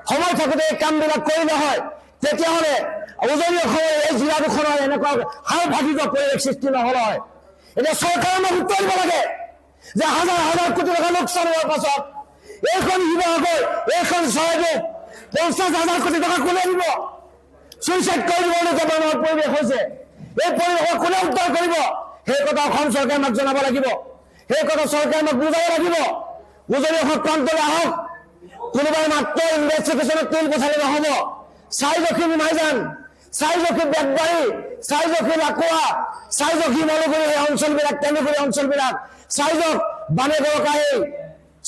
সময় থাকোঁতে এই কামবিলাক কৰিলে হয় তেতিয়াহ'লে উজনি অসমৰ এই জিলা দুখনৰ এনেকুৱা সাংঘাতিক পৰিৱেশ সৃষ্টি নহ'ল হয়। এতিয়া চৰকাৰে মোক উত্তৰ দিব লাগে যে হাজাৰ হাজাৰ কোটি টকা লোকচান হোৱাৰ পাছত এইখন শিৱসাগৰ এইখন চৰাইদেউ 50,000 কোটি টকা কোনে দিব? চুইচাইড কৰি দিবলগীয়া ধৰণৰ পৰিৱেশ হৈছে। এই পৰিৱেশক কোনে উদ্ধাৰ কৰিব? সেই কথা অসম চৰকাৰে আমাক জনাব লাগিব, সেই কথা চৰকাৰে আমাক বুজাব লাগিব। উজনি অসম প্ৰান্তলৈ আহক, কোনোবাই মাত্ৰ ইনভেষ্টিগেশ্যনত তেল পঠালে নহ'ব। চাইজখি মাইজান, চাইজখি বেতবাৰী, চাইজখি লাকুৱা, চাইজখি মলুগুৰি এই অঞ্চলবিলাক, তেনেগুৰি অঞ্চলবিলাক, চাইজক বানেগৰকাই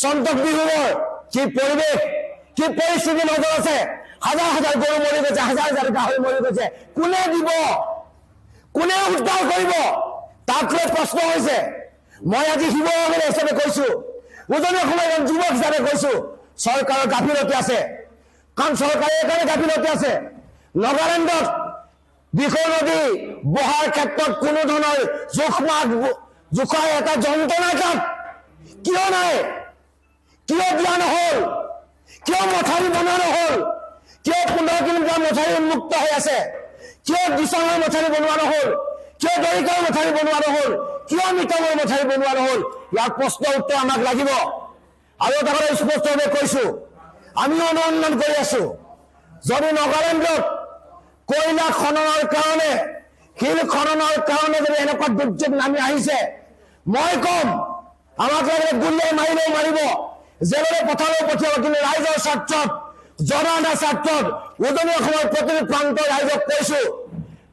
চন্তক বিহুৰ কি পৰিৱেশ, কি পৰিস্থিতি নজৰ আছে। হাজাৰ হাজাৰ গৰু মৰি গৈছে, হাজাৰ হাজাৰ গাহৰি মৰি গৈছে। কোনে দিব? কোনে উদ্ধাৰ কৰিব? তাক লৈ প্ৰশ্ন হৈছে। মই আজি শিৱসাগৰ হিচাপে কৈছো, উজনি অসমৰ এজন যুৱক হিচাপে কৈছো, চৰকাৰৰ গাফিলতি আছে। কাৰণ চৰকাৰে এইকাৰণে গাফিলতি আছে, নগালেণ্ডত বিষয় নদী বহাৰ ক্ষেত্ৰত কোনো ধৰণৰ জোখাৰ এটা যন্ত্ৰণা তাত কিয় নাই? কিয় দিয়া নহ'ল? কিয় মথাউৰি বনোৱা নহ'ল? কিয় 15 কিলোমিটাৰ মথাউৰি উন্মুক্ত হৈ আছে? কিয় দিচাঙৰ মথাউৰি বনোৱা নহ'ল? কিয় দৰিকাৰ মথাউৰি বনোৱা নহ'ল? কিয় মিটামৰ মথাউৰি বনোৱা নহ'ল? ইয়াৰ প্ৰশ্নৰ উত্তৰ আমাক লাগিব। আৰু এটা কথা স্পষ্টভাৱে কৈছো, আমিও অনুসন্ধান কৰি আছো। যদি নগালেণ্ডত কয়লা খননৰ কাৰণে, শিল খননৰ কাৰণে যদি এনেকুৱা দুৰ্যোগ নামি আহিছে, মই কম আমাক লাগিলে গুলিয়াই মাৰিলেও মাৰিব, জেলেৰে পথাৰেও পঠিয়াব, কিন্তু ৰাইজৰ স্বাৰ্থত, জনসাধাৰণৰ স্বাৰ্থত উজনি অসমৰ প্ৰতিটো প্ৰান্তৰ ৰাইজক কৈছো,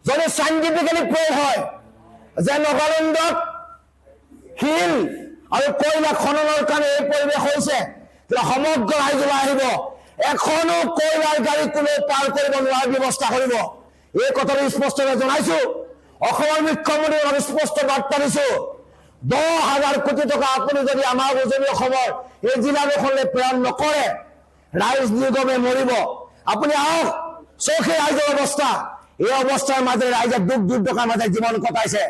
যদি চাইণ্টিফিকেলি প্ৰুভ হয় যে নগালেণ্ডত শিল আৰু কয়লা খননৰ কাৰণে এই পৰিৱেশ হৈছে, তেতিয়া সমগ্ৰ ৰাইজ ওলাই আহিব। এখনো কয়লাৰ গাড়ী কোনেও পাৰ কৰিব নোৱাৰাৰ ব্যৱস্থা কৰিব। এই কথাটো স্পষ্টভাৱে জনাইছো। অসমৰ মুখ্যমন্ত্ৰীক আমি স্পষ্ট বাৰ্তা দিছো, 10,000 কোটি টকা আপুনি যদি আমাৰ উজনি অসমৰ এই জিলা দুখনলৈ প্ৰেৰণ নকৰে, ৰাইজ নিগমে মৰিব। আপুনি আহক, চৌখি ৰাইজৰ অৱস্থা, এই অৱস্থাৰ মাজেৰে ৰাইজে দুখ দুৰ্দশাৰ মাজে জীৱন কটাইছে।